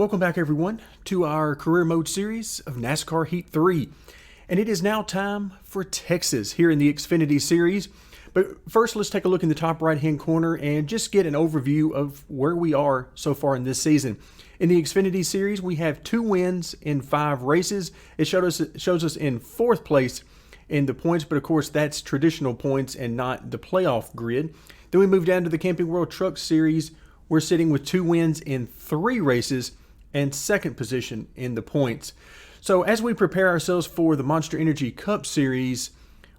Welcome back, everyone, to our career mode series of NASCAR Heat 3. And it is now time for Texas here in the Xfinity series. But first, let's take a look in the top right-hand corner and just get an overview of where we are so far in this season. In the Xfinity series, we have 2 wins in 5 races. It shows us in 4th place in the points, but of course that's traditional points and not the playoff grid. Then we move down to the Camping World Truck Series. We're sitting with 2 wins in 3 races and 2nd position in the points. So as we prepare ourselves for the Monster Energy Cup Series,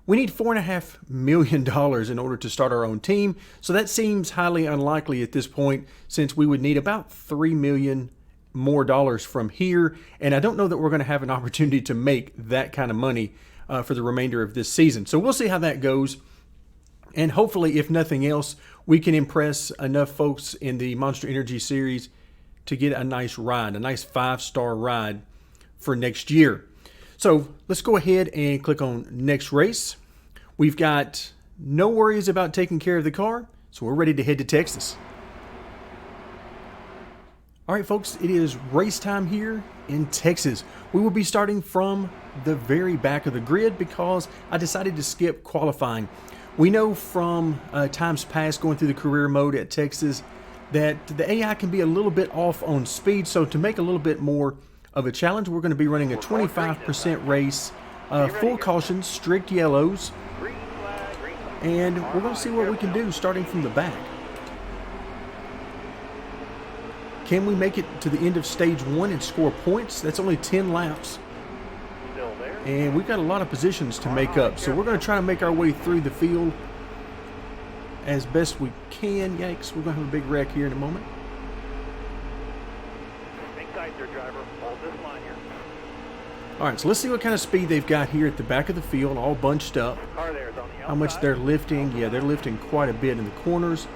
we need $4.5 million in order to start our own team. So that seems highly unlikely at this point, since we would need about $3 million more from here. And I don't know that we're going to have an opportunity to make that kind of money for the remainder of this season. So we'll see how that goes. And hopefully, if nothing else, we can impress enough folks in the Monster Energy Series to get a nice ride, a nice 5-star ride for next year. So let's go ahead and click on next race. We've got no worries about taking care of the car, so we're ready to head to Texas. All right, folks, it is race time here in Texas. We will be starting from the very back of the grid because I decided to skip qualifying. We know from times past going through the career mode at Texas that the AI can be a little bit off on speed, so to make a little bit more of a challenge, we're going to be running a 25% race, full caution, strict yellows, and we're going to see what we can do starting from the back. Can we make it to the end of stage 1 and score points? That's only 10 laps. And we've got a lot of positions to make up, so we're going to try to make our way through the field as best we can. Yikes, we're going to have a big wreck here in a moment. Alright, so let's see what kind of speed they've got here at the back of the field, all bunched up. How much they're lifting. Yeah, they're lifting quite a bit in the corners.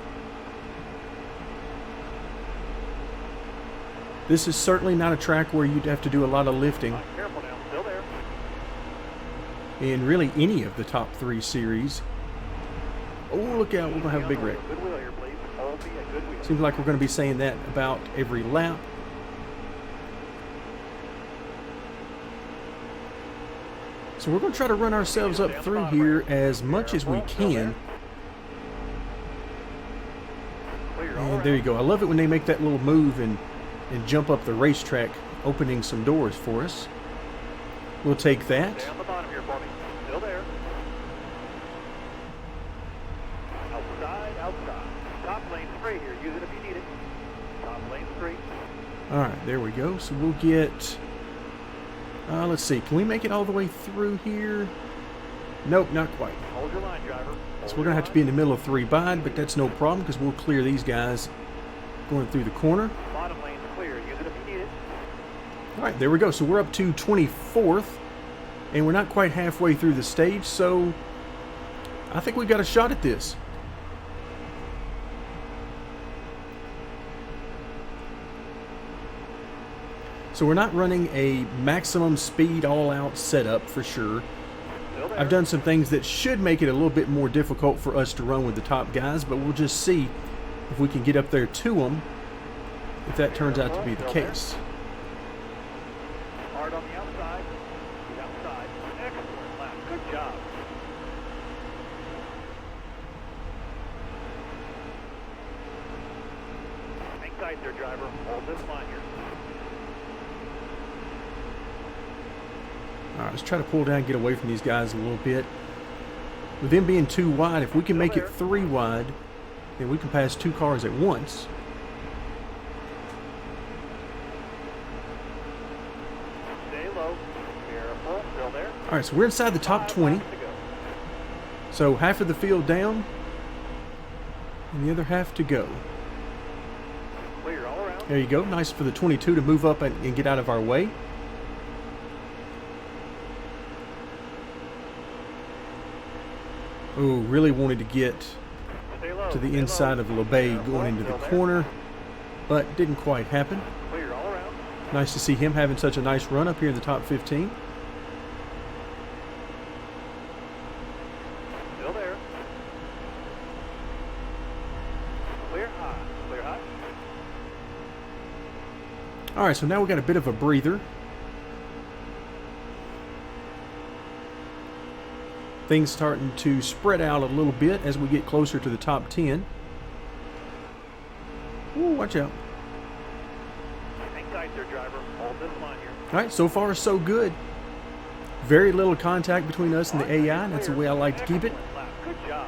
This is certainly not a track where you'd have to do a lot of lifting in really any of the top 3 series. Oh, look out, we're going to have a big wreck. Seems like we're going to be saying that about every lap. So we're going to try to run ourselves up through here as much as we can. And there you go. I love it when they make that little move and jump up the racetrack, opening some doors for us. We'll take that. Alright, there we go. So we'll get, let's see, can we make it all the way through here? Nope, not quite. Hold your line, driver. So we're going to have to be in the middle of 3 wide, but that's no problem because we'll clear these guys going through the corner. Bottom lane's clear. Use it if you need it. Alright, there we go. So we're up to 24th, and we're not quite halfway through the stage, so I think we've got a shot at this. So we're not running a maximum speed all-out setup for sure. I've done some things that should make it a little bit more difficult for us to run with the top guys, but we'll just see if we can get up there to them if that turns out to be the case. Hard on the outside. He's outside. Excellent lap. Good job. Hang tight there, driver. Hold this line here. Alright, let's try to pull down and get away from these guys a little bit. With them being 2 wide, if we can make it 3 wide, then we can pass 2 cars at once. Stay low. Careful. Still there. Alright, so we're inside the top 20. So half of the field down, and the other half to go. Clear all around. There you go. Nice for the 22 to move up and get out of our way. Oh, really wanted to get to the inside of LeBay going into the corner, but didn't quite happen. Clear all around. Nice to see him having such a nice run up here in the top 15. Still there. Clear high. Clear high. All right, so now we got a bit of a breather. Things starting to spread out a little bit as we get closer to the top 10. Ooh, watch out. Hang tight there, driver. Hold this line here. All right, so far so good. Very little contact between us and the AI, and that's the way I like to keep it. Excellent lap. Good job.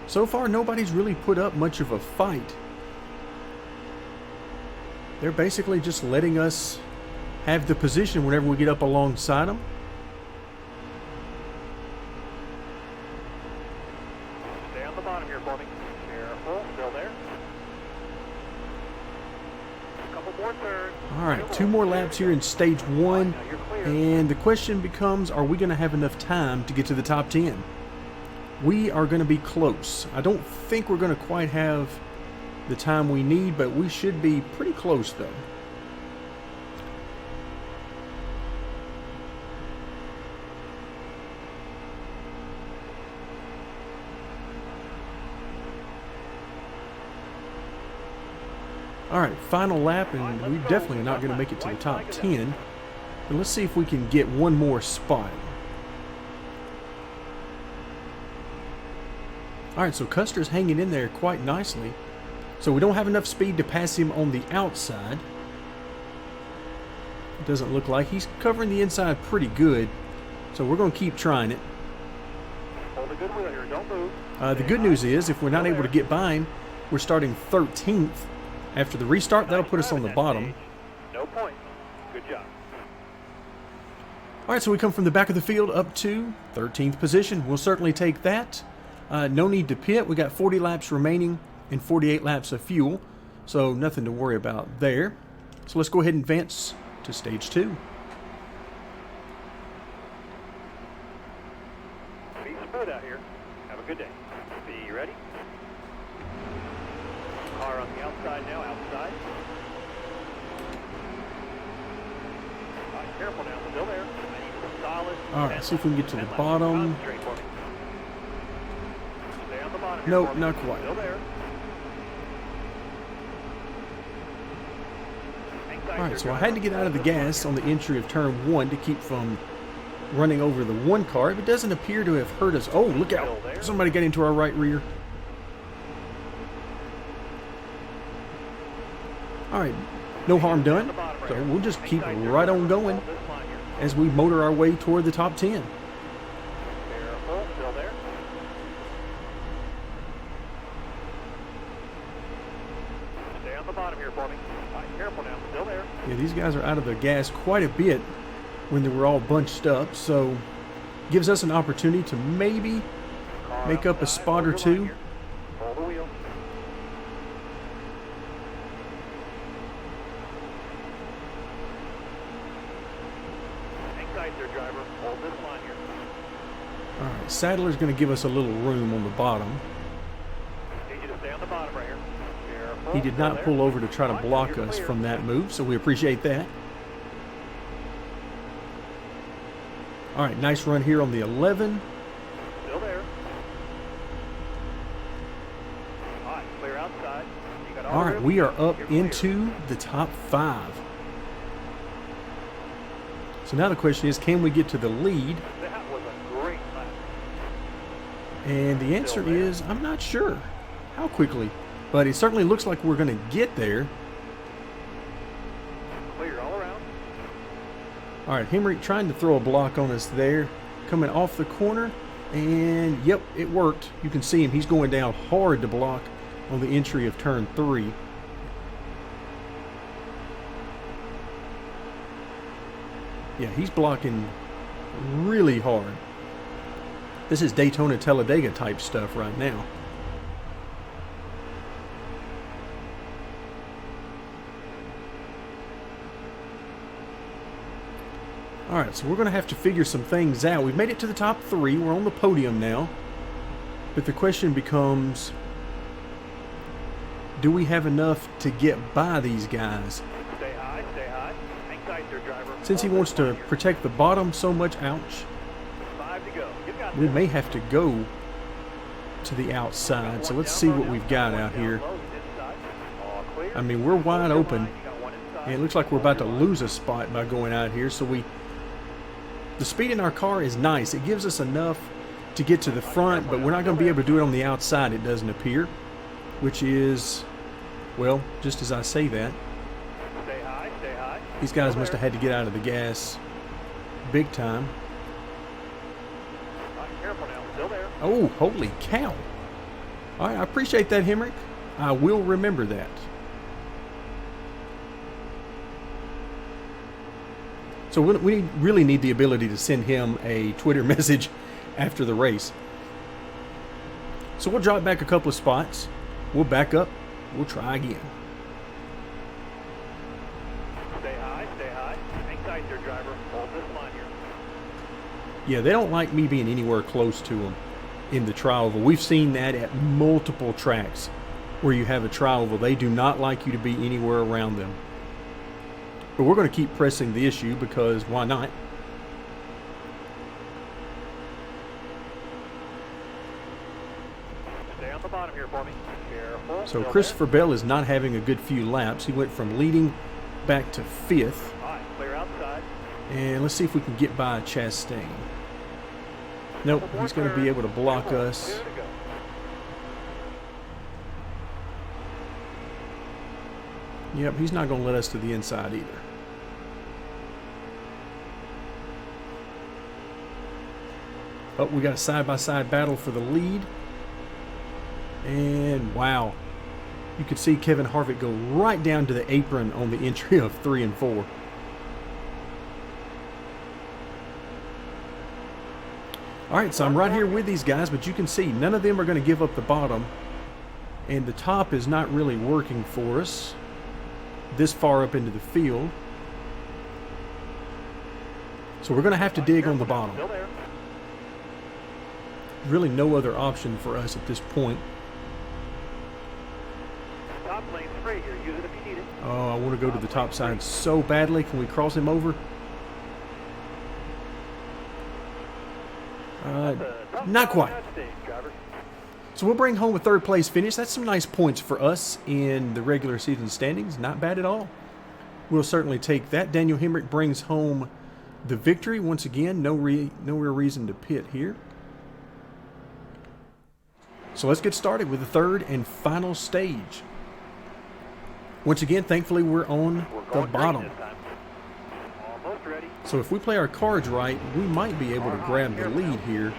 So far, nobody's really put up much of a fight. They're basically just letting us have the position whenever we get up alongside them. Stay on the bottom here for me. Careful. Still there. A couple more turns. All right, 2 more laps here in stage 1. Now you're clear. And the question becomes, are we going to have enough time to get to the top 10? We are going to be close. I don't think we're going to quite have the time we need, but we should be pretty close though. All right, final lap, and we definitely are not going to make it to the top 10. But let's see if we can get one more spot. All right, so Custer's hanging in there quite nicely. So we don't have enough speed to pass him on the outside. It doesn't look like he's covering the inside pretty good. So we're going to keep trying it. Hold a good wheel here. Don't move. The good news is, if we're not able to get by him, we're starting 13th. After the restart, that'll put us on the bottom. No points. Good job. All right, so we come from the back of the field up to 13th position. We'll certainly take that. No need to pit. We got 40 laps remaining and 48 laps of fuel, so nothing to worry about there. So let's go ahead and advance to stage 2. Be smooth out here. Have a good day. Be ready. Car on the outside now. Outside. All right, careful now. Still there. I need a solid. All right, see if we can get to the bottom. Concentrate for me. Stay on the bottom here Nope, for me. not quite. Still there. All right, so I had to get out of the gas on the entry of turn 1 to keep from running over the 1 car. It doesn't appear to have hurt us. Oh, look out. Somebody got into our right rear. All right, no harm done. So we'll just keep right on going as we motor our way toward the top 10. Careful, still there. Stay on the bottom here for me. All right, careful now. Still there. Yeah, these guys are out of the gas quite a bit when they were all bunched up, so gives us an opportunity to maybe make up a spot or two. Hold the wheel. Hang tight there, driver. Hold this line here. All right, Sadler's going to give us a little room on the bottom. Need you to stay on the bottom right here. Careful. He did Still not there. pull over to try to Fine, block you're us clear. from that move, so we appreciate that. All right, nice run here on the 11. Still there. All right, clear outside. You got All right, room. we are up You're clear. into the top 5. So now the question is, can we get to the lead? That was a great lap. And the answer Still there. is, I'm not sure how quickly, but it certainly looks like we're going to get there. Clear all around. All right, Henry trying to throw a block on us there, coming off the corner, and yep, it worked. You can see him. He's going down hard to block on the entry of turn 3. Yeah, he's blocking really hard. This is Daytona Talladega type stuff right now. All right, so we're going to have to figure some things out. We've made it to the top 3. We're on the podium now. But the question becomes, do we have enough to get by these guys? Stay high, stay high. Hang tight there, driver. Since he Hold wants this to line here. protect the bottom so much, ouch, 5 to go. You got we this. may have to go to the outside. So let's see what we've got out here. I mean, we're wide open, and it looks like we're about to lose a spot by going out here. So the speed in our car is nice. It gives us enough to get to the front, but we're not going to be able to do it on the outside, it doesn't appear, which is, well, just as I say that, Stay high, stay high. these guys must have had to get out of the gas big time. All right, careful now, still there. Oh, holy cow. All right, I appreciate that, Hemrick. I will remember that. So we really need the ability to send him a Twitter message after the race. So we'll drop back a couple of spots. We'll back up. We'll try again. Stay high, stay high. Hang tight there, driver. Hold this line here. Yeah, they don't like me being anywhere close to them in the tri-oval. We've seen that at multiple tracks where you have a tri-oval. They do not like you to be anywhere around them. But we're going to keep pressing the issue because why not? Stay on the bottom here for me. Careful. So still Christopher Bell is not having a good few laps. He went from leading back to 5th. there. All right, clear outside. And let's see if we can get by Chastain. Nope, he's going to be able to block us. Clear to go. Yep, he's not going to let us to the inside either. Oh, we got a side-by-side battle for the lead. And wow, you could see Kevin Harvick go right down to the apron on the entry of 3 and 4. All right, so I'm right here with these guys, but you can see none of them are going to give up the bottom. And the top is not really working for us this far up into the field. So we're going to have to dig on the bottom. Still there. Really no other option for us at this point. Top lane's free here. Use it if you need it. Oh, I want to go to the top side so badly. Can we cross him over? Not quite. So we'll bring home a 3rd place finish. That's some nice points for us in the regular season standings. Not bad at all. We'll certainly take that. Daniel Hemrick brings home the victory. Once again, no real reason to pit here. So let's get started with the 3rd and final stage. Once again, thankfully, we're on the bottom. Almost ready. So if we play our cards right, we might be able to grab the lead here.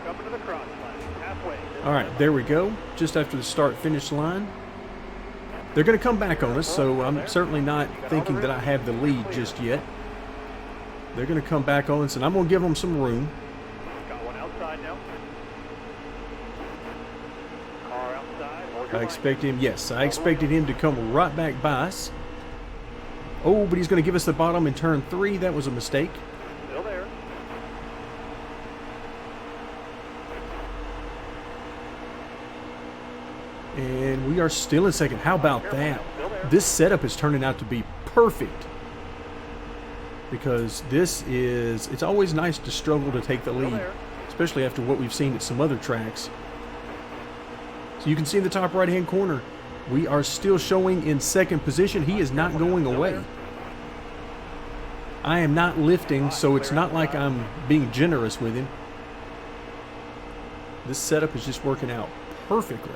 Coming to the cross line. Halfway. All right, there we go. Just after the start-finish line. They're going to come back on us, so I'm certainly not thinking that I have the lead just yet. They're going to come back on us, and I'm going to give them some room. Got one outside now. Car outside. Hold your I line. expect him, yes, I expected him to come right back by us. Oh, but he's going to give us the bottom in turn 3. That was a mistake. Still there. And we are still in 2nd. How about that? This setup is turning out to be perfect. Because it's always nice to struggle to take the lead, especially after what we've seen at some other tracks. So you can see in the top right-hand corner, we are still showing in 2nd position. He is not going away. I am not lifting, so it's not like I'm being generous with him. This setup is just working out perfectly.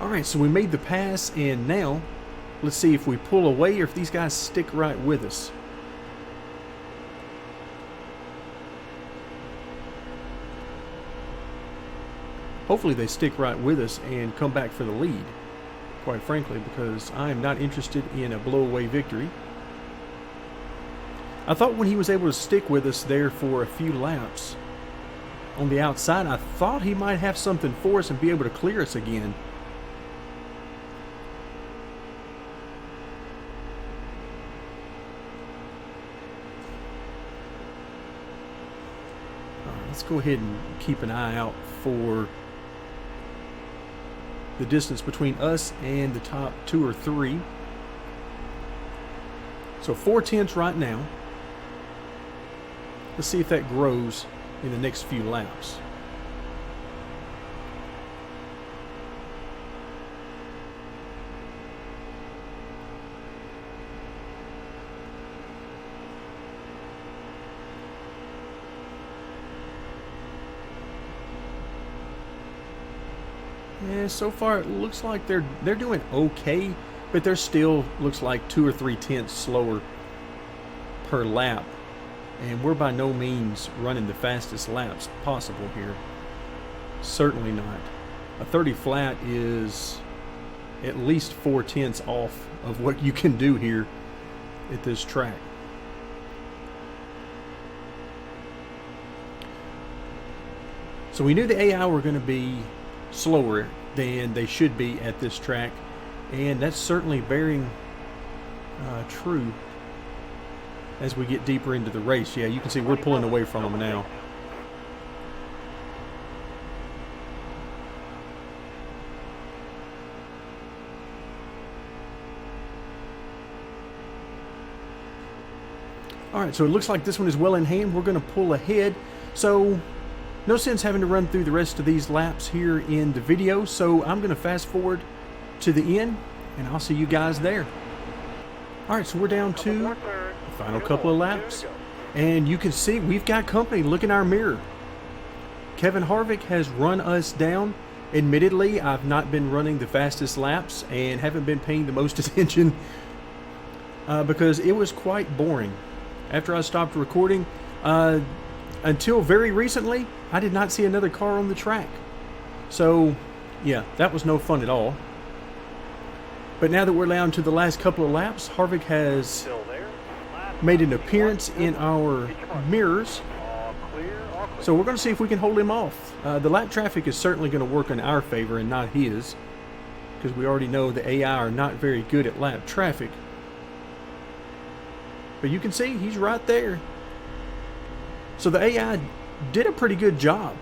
All right, so we made the pass, and now let's see if we pull away or if these guys stick right with us. Hopefully they stick right with us and come back for the lead, quite frankly, because I am not interested in a blow-away victory. I thought when he was able to stick with us there for a few laps on the outside, I thought he might have something for us and be able to clear us again. Let's go ahead and keep an eye out for the distance between us and the top 2 or 3. So 4/10 right now. Let's see if that grows in the next few laps. Yeah, so far it looks like they're doing okay, but they're still looks like 2 or 3 tenths slower per lap. And we're by no means running the fastest laps possible here. Certainly not. A 30 flat is at least 4 tenths off of what you can do here at this track. So we knew the AI were going to be slower than they should be at this track, and that's certainly bearing true as we get deeper into the race. Yeah, you can see we're pulling away from them now. All right, so it looks like this one is well in hand. We're going to pull ahead. So no sense having to run through the rest of these laps here in the video. So I'm going to fast forward to the end, and I'll see you guys there. All right, so we're down to the final couple of laps. And you can see we've got company. Look in our mirror. Kevin Harvick has run us down. Admittedly, I've not been running the fastest laps and haven't been paying the most attention because it was quite boring. After I stopped recording, until very recently, I did not see another car on the track. So, yeah, that was no fun at all. But now that we're down to the last couple of laps, Harvick has made an appearance in our mirrors. So we're going to see if we can hold him off. The lap traffic is certainly going to work in our favor and not his, because we already know the AI are not very good at lap traffic. But you can see he's right there. So the AI did a pretty good job.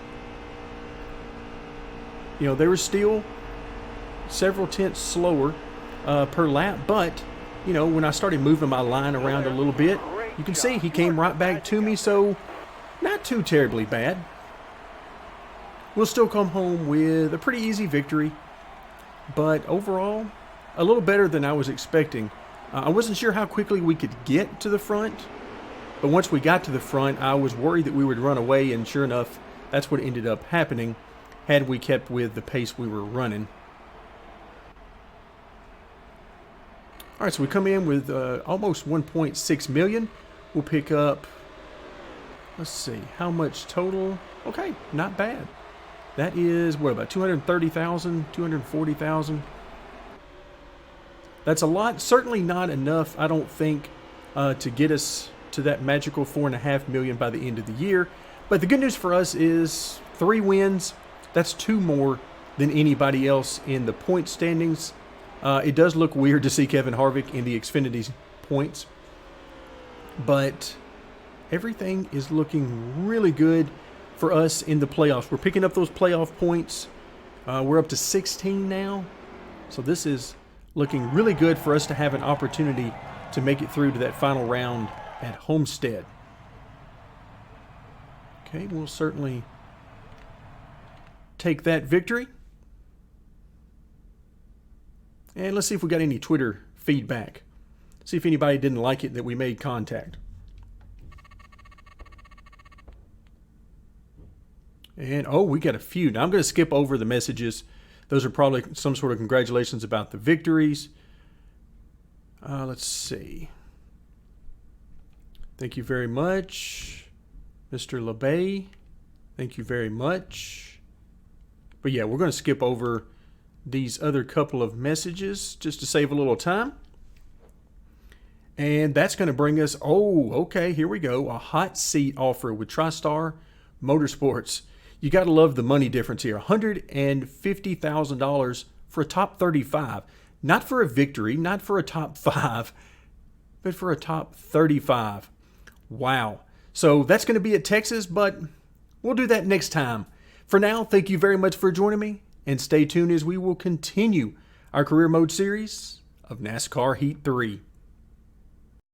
You know, they were still several tenths slower per lap, but you know, when I started moving my line around a little bit, you can see he came right back to me, so not too terribly bad. We'll still come home with a pretty easy victory, but overall, a little better than I was expecting. I wasn't sure how quickly we could get to the front, but once we got to the front, I was worried that we would run away, and sure enough, that's what ended up happening had we kept with the pace we were running. All right, so we come in with almost 1.6 million. We'll pick up, let's see, how much total? Okay, not bad. That is, what, about 230,000, 240,000? That's a lot. Certainly not enough, I don't think, to get us to that magical 4.5 million by the end of the year. But the good news for us is 3 wins. That's 2 more than anybody else in the point standings. It does look weird to see Kevin Harvick in the Xfinity points, but everything is looking really good for us in the playoffs. We're picking up those playoff points. We're up to 16 now, so this is looking really good for us to have an opportunity to make it through to that final round at Homestead. Okay, we'll certainly take that victory. And let's see if we got any Twitter feedback. See if anybody didn't like it that we made contact. And, oh, we got a few. Now, I'm going to skip over the messages. Those are probably some sort of congratulations about the victories. Let's see. Thank you very much, Mr. LeBay. Thank you very much. But, yeah, we're going to skip over these other couple of messages just to save a little time. And that's going to bring us, oh, okay, here we go. A hot seat offer with TriStar Motorsports. You got to love the money difference here. $150,000 for a top 35. Not for a victory, not for a top 5, but for a top 35. Wow. So that's going to be at Texas, but we'll do that next time. For now, thank you very much for joining me, and stay tuned as we will continue our career mode series of NASCAR Heat 3.